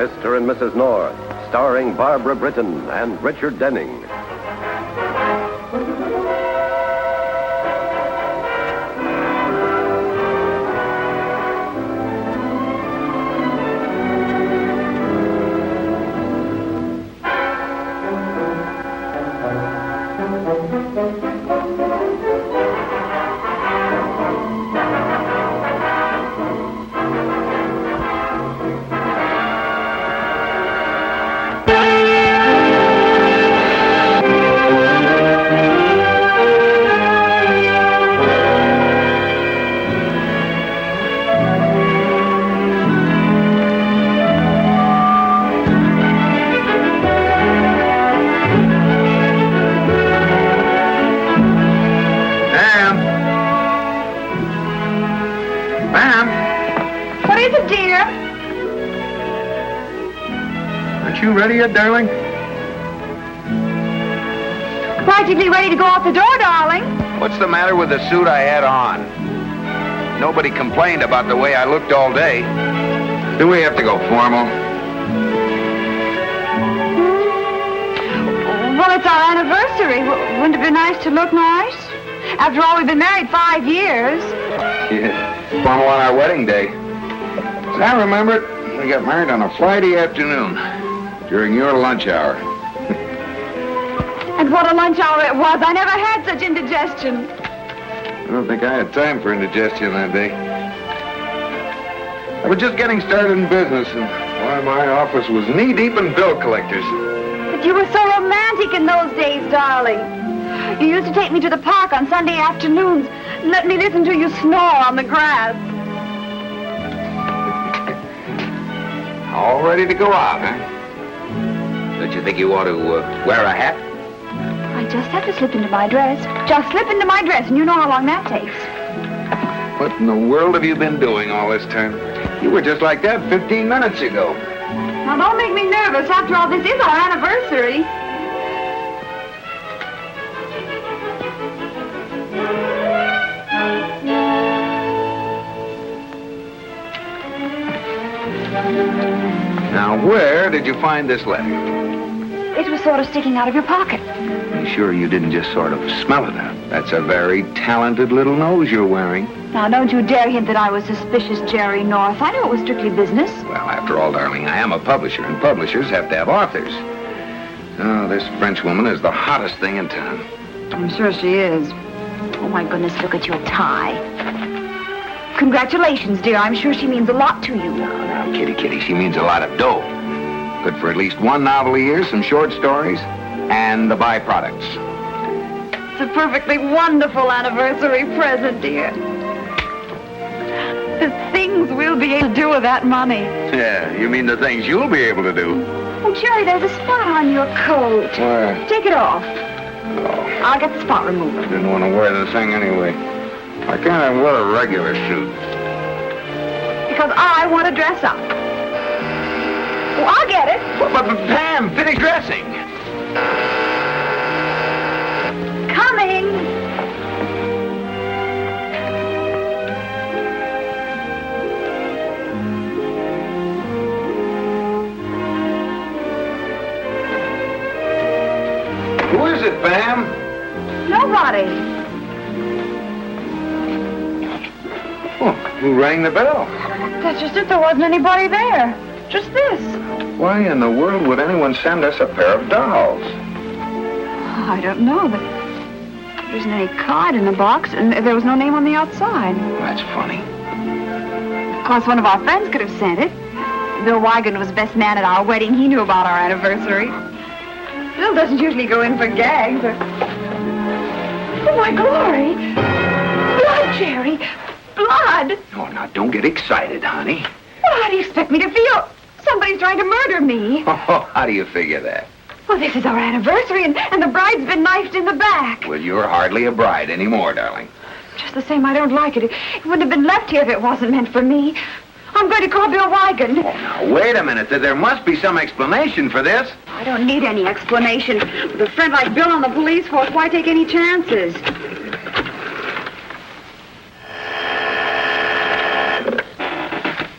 Mr. and Mrs. North, starring Barbara Britton and Richard Denning. You ready yet, darling? Practically ready to go out the door, darling. What's the matter with the suit I had on? Nobody complained about the way I looked all day. Do we have to go formal? Well, it's our anniversary. Wouldn't it be nice to look nice? After all, we've been married 5 years. Yeah, formal on our wedding day. As I remember it, we got married on a Friday afternoon. During your lunch hour. And what a lunch hour it was. I never had such indigestion. I don't think I had time for indigestion that day. I was just getting started in business, and why, my office was knee-deep in bill collectors. But you were so romantic in those days, darling. You used to take me to the park on Sunday afternoons and let me listen to you snore on the grass. All ready to go out, huh? Don't you think you ought to wear a hat? I just have to slip into my dress. Just slip into my dress, and you know how long that takes. What in the world have you been doing all this time? You were just like that 15 minutes ago. Now, don't make me nervous. After all, this is our anniversary. Now, where did you find this letter? It was sort of sticking out of your pocket. You sure you didn't just sort of smell it out? That's a very talented little nose you're wearing. Now, don't you dare hint that I was suspicious, Jerry North. I knew it was strictly business. Well, after all, darling, I am a publisher, and publishers have to have authors. Oh, this French woman is the hottest thing in town. I'm sure she is. Oh, my goodness, look at your tie. Congratulations, dear. I'm sure she means a lot to you. Now, kitty, she means a lot of dough. Good for at least one novel a year, some short stories, and the byproducts. It's a perfectly wonderful anniversary present, dear. The things we'll be able to do with that money. Yeah, you mean the things you'll be able to do. Oh, Jerry, there's a spot on your coat. Where? Take it off. Oh. I'll get the spot remover. Didn't want to wear the thing anyway. Why can't I wear a regular suit? Because I want to dress up. Oh, I'll get it. But Pam, finish dressing. Coming. Who is it, Pam? Nobody. Oh, who rang the bell? That's just it. There wasn't anybody there. Just this. Why in the world would anyone send us a pair of dolls? I don't know, but there isn't any card in the box, and there was no name on the outside. That's funny. Of course, one of our friends could have sent it. Bill Wigan was best man at our wedding. He knew about our anniversary. Bill doesn't usually go in for gags. Oh, my glory! Blood, Jerry! Blood! Oh, now, don't get excited, honey. Well, how do you expect me to feel? Somebody's trying to murder me. Oh, how do you figure that? Well, this is our anniversary, and the bride's been knifed in the back. Well, you're hardly a bride anymore, darling. Just the same, I don't like it. It wouldn't have been left here if it wasn't meant for me. I'm going to call Bill Wigan. Oh, now, wait a minute. There must be some explanation for this. I don't need any explanation. With a friend like Bill on the police force, why take any chances?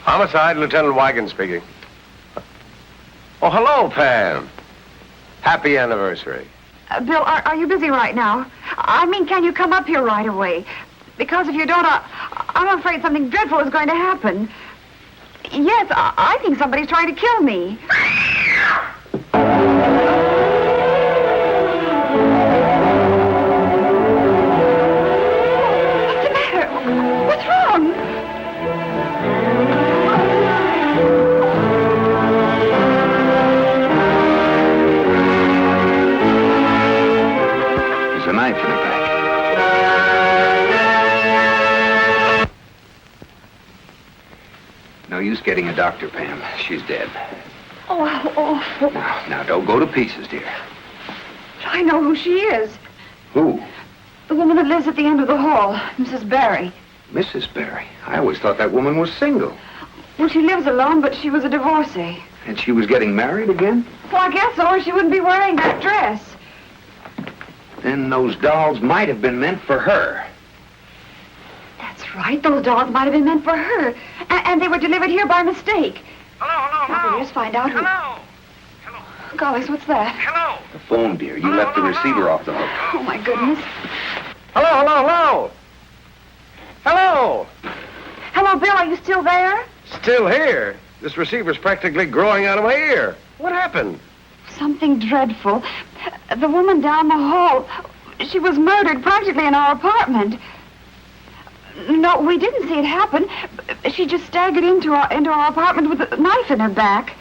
Homicide, Lieutenant Wigan speaking. Oh, hello, Pam. Happy anniversary. Bill, are you busy right now? I mean, can you come up here right away? Because if you don't, I'm afraid something dreadful is going to happen. Yes, I think somebody's trying to kill me. What's the matter? What's wrong? There's a knife in her back. No use getting a doctor, Pam. She's dead. Oh, how awful. Now, don't go to pieces, dear. I know who she is. Who? The woman that lives at the end of the hall, Mrs. Barry. Mrs. Barry. I always thought that woman was single. Well, she lives alone, but she was a divorcee. And she was getting married again? Well, I guess so, or she wouldn't be wearing that dress. Then those dolls might have been meant for her. That's right. Those dolls might have been meant for her. And they were delivered here by mistake. Hello. Let's find out who... Hello. Golly, what's that? Hello. The phone, dear. You left the receiver off the hook. Oh, my goodness. Hello. Hello. Hello, Bill, are you still there? Still here. This receiver's practically growing out of my ear. What happened? Something dreadful. The woman down the hall, she was murdered practically in our apartment. No, we didn't see it happen. She just staggered into our apartment with a knife in her back.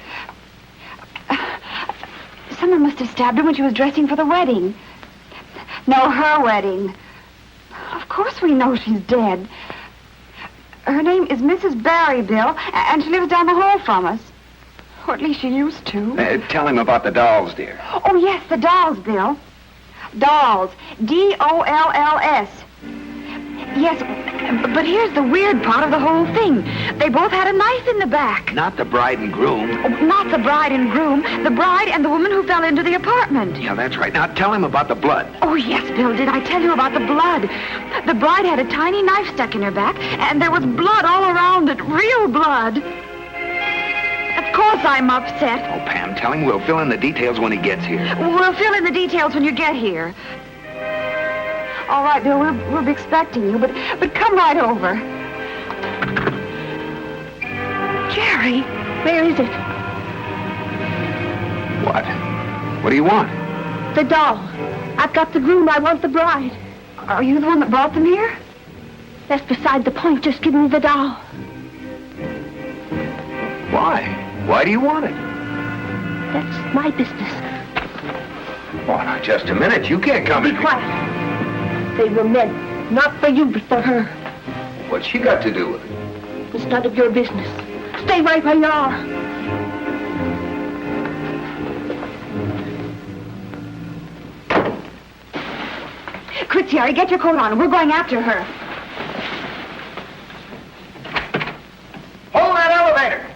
Someone must have stabbed her when she was dressing for the wedding. No, her wedding. Of course we know she's dead. Her name is Mrs. Barry, Bill, and she lives down the hall from us. Or at least she used to. Tell him about the dolls, dear. Oh, yes, the dolls, Bill. Dolls. D-O-L-L-S. Yes, but here's the weird part of the whole thing. They both had a knife in the back. Not the bride and groom. Oh, not the bride and groom. The bride and the woman who fell into the apartment. Yeah, that's right. Now tell him about the blood. Oh, yes, Bill, did I tell you about the blood? The bride had a tiny knife stuck in her back, and there was blood all around it. Real blood. Of course I'm upset. Oh, Pam, tell him we'll fill in the details when he gets here. We'll fill in the details when you get here. All right, Bill, we'll be expecting you, but come right over. Jerry, where is it? What? What do you want? The doll. I've got the groom. I want the bride. Are you the one that brought them here? That's beside the point. Just give me the doll. Why? Why do you want it? That's my business. Oh, now, just a minute. You can't come in. Be quiet. They were meant not for you, but for her. What's she got to do with it? It's none of your business. Stay right where you are. Quick, Jerry, get your coat on. We're going after her. Hold that elevator!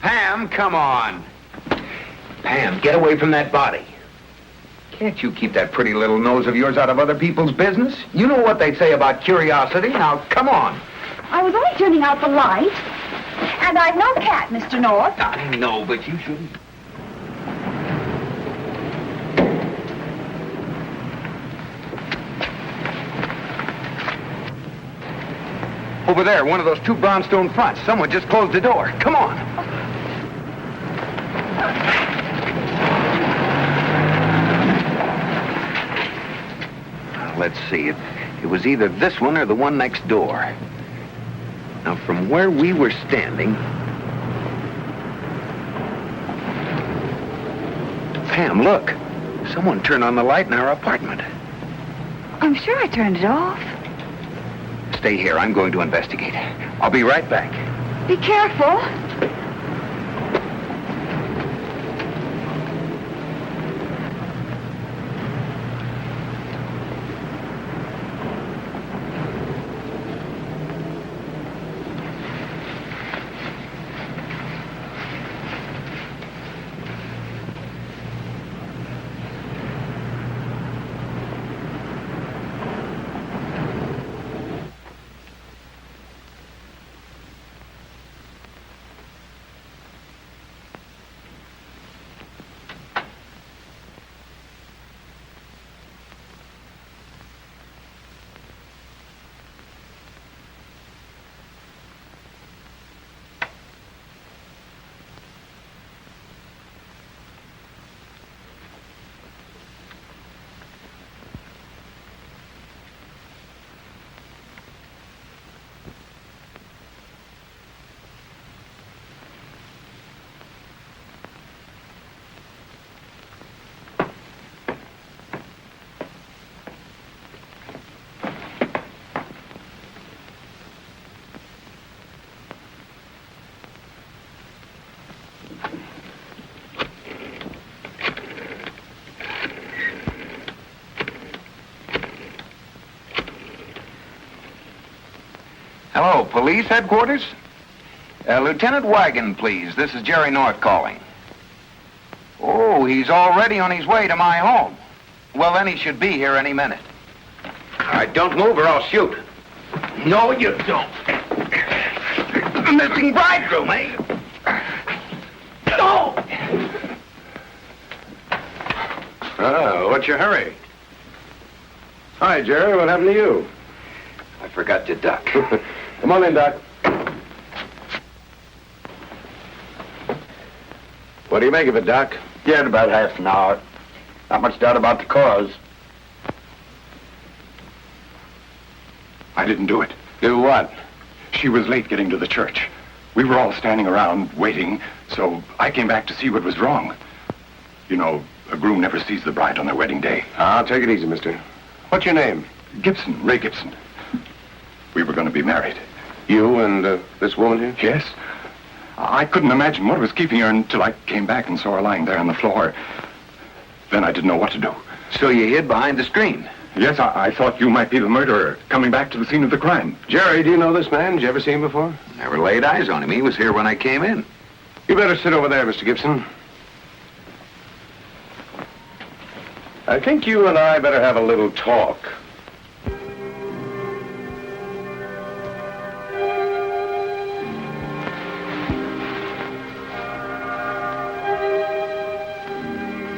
Pam, come on. Pam, get away from that body. Can't you keep that pretty little nose of yours out of other people's business? You know what they say about curiosity. Now, come on. I was only turning out the light. And I'm no cat, Mr. North. I know, but you shouldn't. Over there, one of those two brownstone fronts. Someone just closed the door. Come on. Let's see. It was either this one or the one next door. Now, from where we were standing... Pam, look. Someone turned on the light in our apartment. I'm sure I turned it off. Stay here. I'm going to investigate. I'll be right back. Be careful. Hello, police headquarters? Lieutenant Wagon, please. This is Jerry North calling. Oh, he's already on his way to my home. Well, then he should be here any minute. All right, don't move or I'll shoot. No, you don't. Missing bridegroom, eh? No! Oh, what's your hurry? Hi, Jerry. What happened to you? I forgot to duck. Come on in, Doc. What do you make of it, Doc? Yeah, in about half an hour. Not much doubt about the cause. I didn't do it. Do what? She was late getting to the church. We were all standing around waiting, so I came back to see what was wrong. You know, a groom never sees the bride on their wedding day. I'll take it easy, mister. What's your name? Gibson, Ray Gibson. We were going to be married. You and this woman here? Yes. I couldn't imagine what was keeping her until I came back and saw her lying there on the floor. Then I didn't know what to do. So you hid behind the screen? Yes, I thought you might be the murderer coming back to the scene of the crime. Jerry, do you know this man? Did you ever see him before? Never laid eyes on him. He was here when I came in. You better sit over there, Mr. Gibson. I think you and I better have a little talk.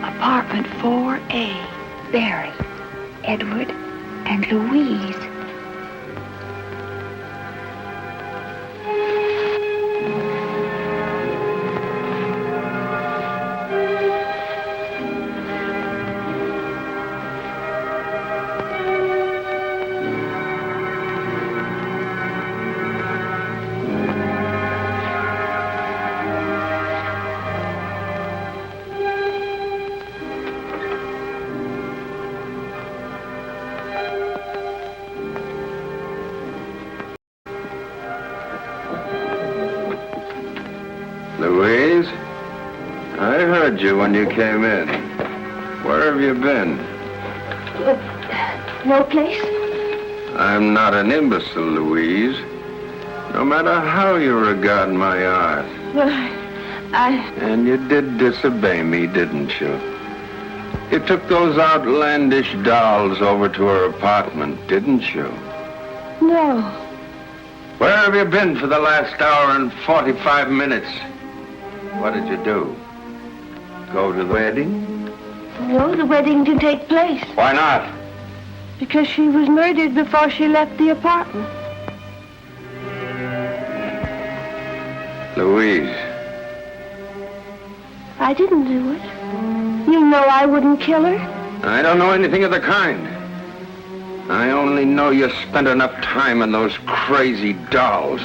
Apartment 4A. Barry, Edward, and Louise. Louise, I heard you when you came in. Where have you been? No place? I'm not an imbecile, Louise. No matter how you regard my art. Well, And you did disobey me, didn't you? You took those outlandish dolls over to her apartment, didn't you? No. Where have you been for the last hour and 45 minutes? What did you do? Go to the wedding? No, the wedding didn't take place. Why not? Because she was murdered before she left the apartment. Louise, I didn't do it. You know I wouldn't kill her. I don't know anything of the kind. I only know you spent enough time on those crazy dolls.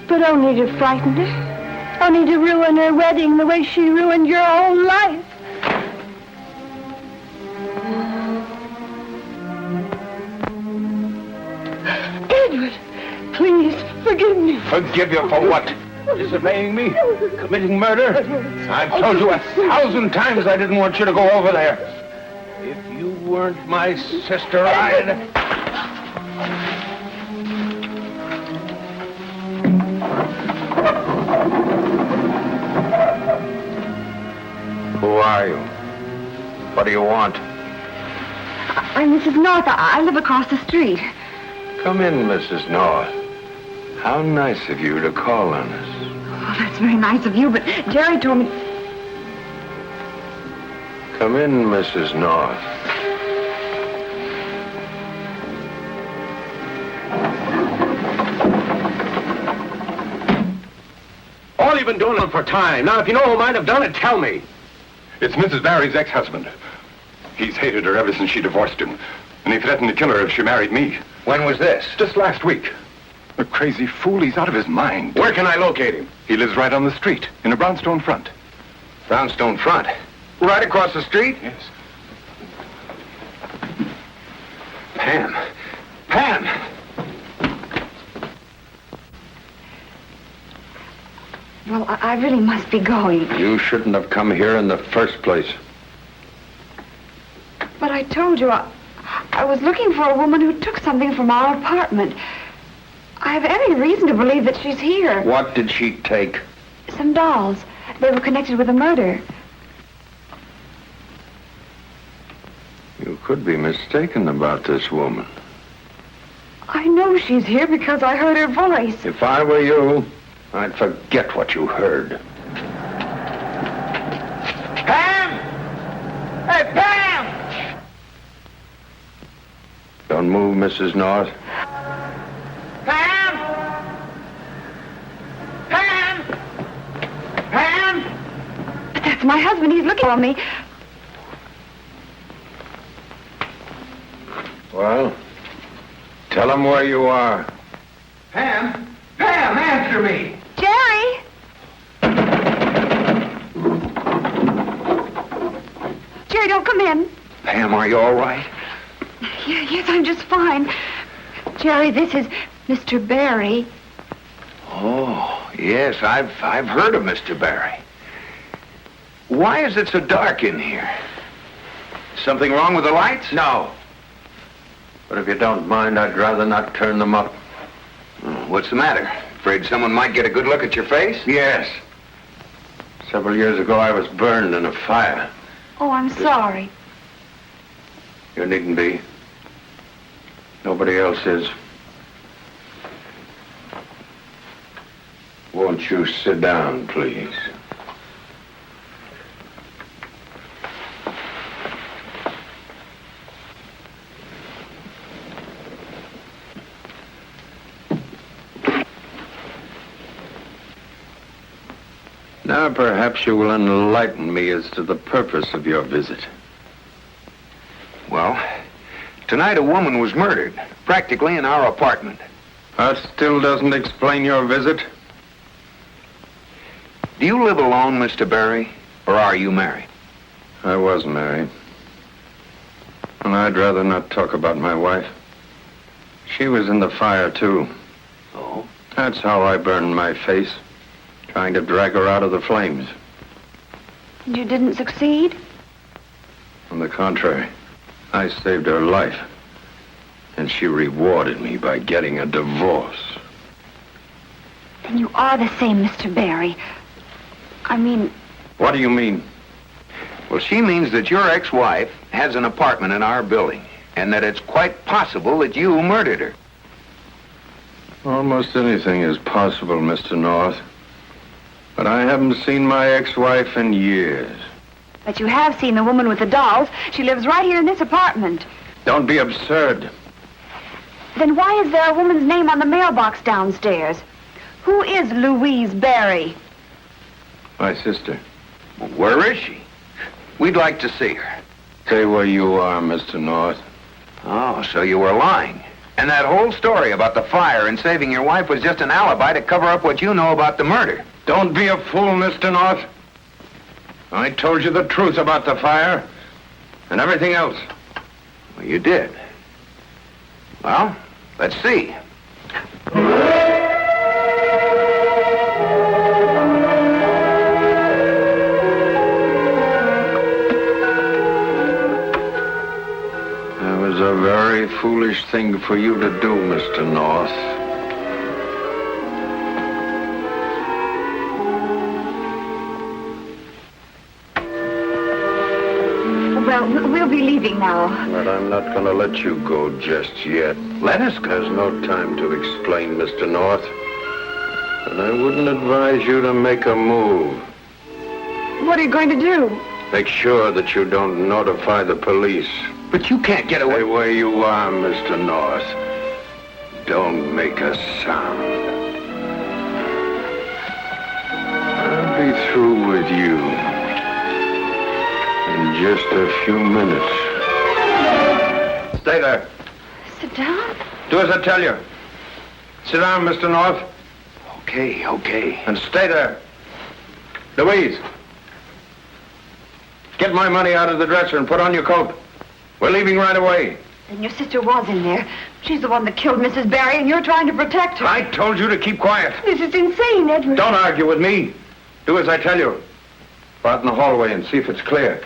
But only to frighten her. Only to ruin her wedding the way she ruined your whole life. Edward, please, forgive me. Forgive you for what? Disobeying me? Committing murder? I've told you 1,000 times I didn't want you to go over there. If you weren't my sister, I'd... Who are you? What do you want? I'm Mrs. North. I live across the street. Come in, Mrs. North. How nice of you to call on us. Oh, that's very nice of you, but Jerry told me... Come in, Mrs. North. All you've been doing it for time. Now, if you know who might have done it, tell me. It's Mrs. Barry's ex-husband. He's hated her ever since she divorced him. And he threatened to kill her if she married me. When was this? Just last week. The crazy fool, he's out of his mind. Where can I locate him? He lives right on the street, in a brownstone front. Brownstone front. Right across the street? Yes. Pam. Pam! Well, I really must be going. You shouldn't have come here in the first place. But I told you, I was looking for a woman who took something from our apartment. I have every reason to believe that she's here. What did she take? Some dolls. They were connected with a murder. You could be mistaken about this woman. I know she's here because I heard her voice. If I were you, I'd forget what you heard. Pam! Hey, Pam! Don't move, Mrs. North. Pam! Pam! Pam! But that's my husband. He's looking for me. Well, tell him where you are. Pam! Pam, answer me! Jerry! Jerry, don't come in. Pam, are you all right? Yes, I'm just fine. Jerry, this is Mr. Barry. Oh, yes, I've heard of Mr. Barry. Why is it so dark in here? Something wrong with the lights? No. But if you don't mind, I'd rather not turn them up. What's the matter? Afraid someone might get a good look at your face? Yes. Several years ago, I was burned in a fire. Oh, I'm sorry. You needn't be. Nobody else is. Won't you sit down, please? Now, perhaps you will enlighten me as to the purpose of your visit. Well, tonight a woman was murdered, practically in our apartment. That still doesn't explain your visit. Do you live alone, Mr. Barry, or are you married? I was married. And I'd rather not talk about my wife. She was in the fire, too. Oh? That's how I burned my face, trying to drag her out of the flames. And you didn't succeed? On the contrary, I saved her life. And she rewarded me by getting a divorce. Then you are the same Mr. Barry. I mean... What do you mean? Well, she means that your ex-wife has an apartment in our building, and that it's quite possible that you murdered her. Almost anything is possible, Mr. North. But I haven't seen my ex-wife in years. But you have seen the woman with the dolls. She lives right here in this apartment. Don't be absurd. Then why is there a woman's name on the mailbox downstairs? Who is Louise Barry? My sister. Well, where is she? We'd like to see her. Stay where you are, Mr. North. Oh, so you were lying. And that whole story about the fire and saving your wife was just an alibi to cover up what you know about the murder. Don't be a fool, Mr. North. I told you the truth about the fire and everything else. Well, you did. Well, let's see. That was a very foolish thing for you to do, Mr. North. Well, we'll be leaving now. But I'm not going to let you go just yet. Let us go. There's no time to explain, Mr. North. And I wouldn't advise you to make a move. What are you going to do? Make sure that you don't notify the police. But you can't get away. Stay where you are, Mr. North. Don't make a sound. I'll be through with you in just a few minutes. Stay there. Sit down? Do as I tell you. Sit down, Mr. North. Okay. And stay there. Louise. Get my money out of the dresser and put on your coat. We're leaving right away. Then your sister was in there. She's the one that killed Mrs. Barry, and you're trying to protect her. I told you to keep quiet. This is insane, Edward. Don't argue with me. Do as I tell you. Go out in the hallway and see if it's clear.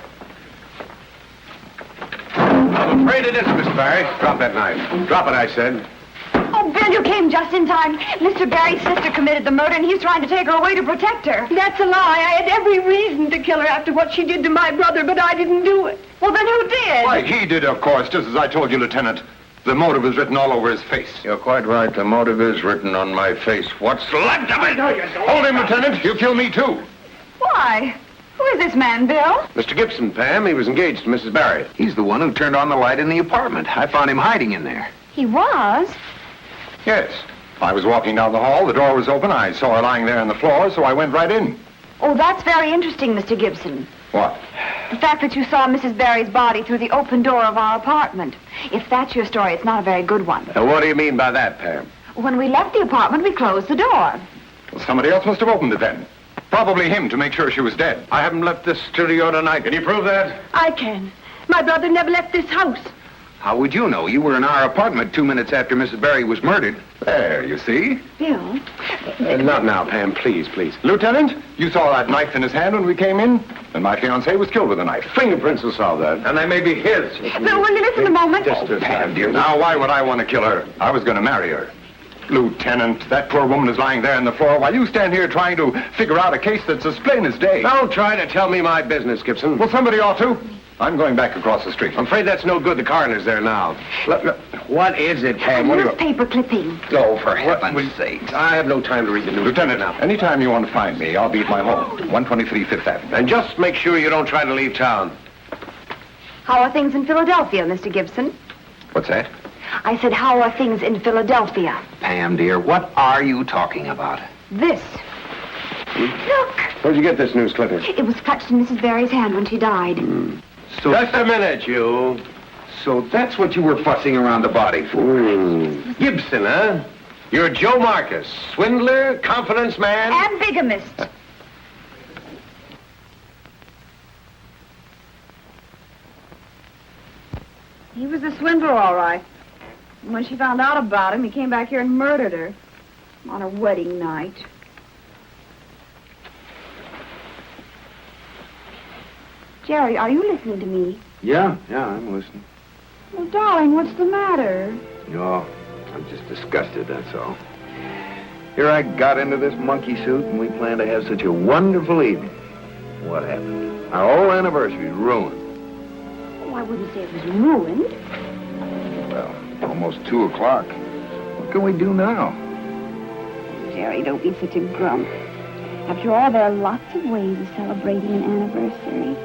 I'm afraid it is, Miss Barry. Drop that knife. Drop it, I said. Oh, Bill, you came just in time. Mr. Barry's sister committed the murder, and he's trying to take her away to protect her. That's a lie. I had every reason to kill her after what she did to my brother, but I didn't do it. Well, then who did? Why, he did, of course, just as I told you, Lieutenant. The motive is written all over his face. You're quite right. The motive is written on my face. What's left of it? Hold him, Lieutenant. You kill me, too. Why? Who is this man, Bill? Mr. Gibson, Pam. He was engaged to Mrs. Barry. He's the one who turned on the light in the apartment. I found him hiding in there. He was? Yes. I was walking down the hall. The door was open. I saw her lying there on the floor, so I went right in. Oh, that's very interesting, Mr. Gibson. What? The fact that you saw Mrs. Barry's body through the open door of our apartment. If that's your story, it's not a very good one. What do you mean by that, Pam? When we left the apartment, we closed the door. Well, somebody else must have opened it then. Probably him to make sure she was dead. I haven't left this studio tonight. Can you prove that? I can. My brother never left this house. How would you know? You were in our apartment 2 minutes after Mrs. Barry was murdered. There, you see. Bill? Not now, Pam. Please, please. Lieutenant, you saw that knife in his hand when we came in? And my fiancée was killed with a knife. Fingerprints will solve that. And they may be his. Bill, will you listen a moment? Pam, dear, now why would I want to kill her? I was going to marry her. Lieutenant, that poor woman is lying there on the floor while you stand here trying to figure out a case that's as plain as day. Don't try to tell me my business, Gibson. Well, somebody ought to. I'm going back across the street. I'm afraid that's no good. The coroner's there now. Look, what is it, Pam? What do you... Newspaper clipping. Oh, for heaven's sakes. I have no time to read the news. Lieutenant, now, anytime you want to find me, I'll be at my home, 123 Fifth Avenue. And just make sure you don't try to leave town. How are things in Philadelphia, Mr. Gibson? What's that? I said, how are things in Philadelphia? Pam, dear, what are you talking about? This. Look. Where'd you get this news clipping? It was clutched in Mrs. Barry's hand when she died. So, Just a minute, you. so that's what you were fussing around the body for. Gibson, huh? You're Joe Marcus, swindler, confidence man. And bigamist. He was a swindler, all right. When she found out about him, he came back here and murdered her on her wedding night. Jerry, are you listening to me? Yeah, I'm listening. Well, darling, what's the matter? No, I'm just disgusted, that's all. Here I got into this monkey suit, and we planned to have such a wonderful evening. What happened? Our whole anniversary's ruined. Oh, I wouldn't say it was ruined. Well, almost 2 o'clock. What can we do now? Jerry, don't be such a grump. After all, there are lots of ways of celebrating an anniversary.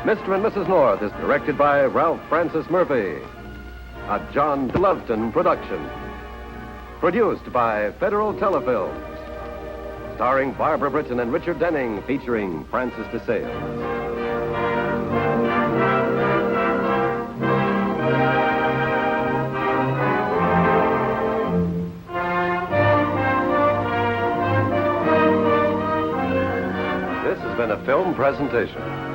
Mr. and Mrs. North is directed by Ralph Francis Murphy. A John Loveton production. Produced by Federal Telefilms. Starring Barbara Britton and Richard Denning, featuring Francis DeSales. This has been a film presentation.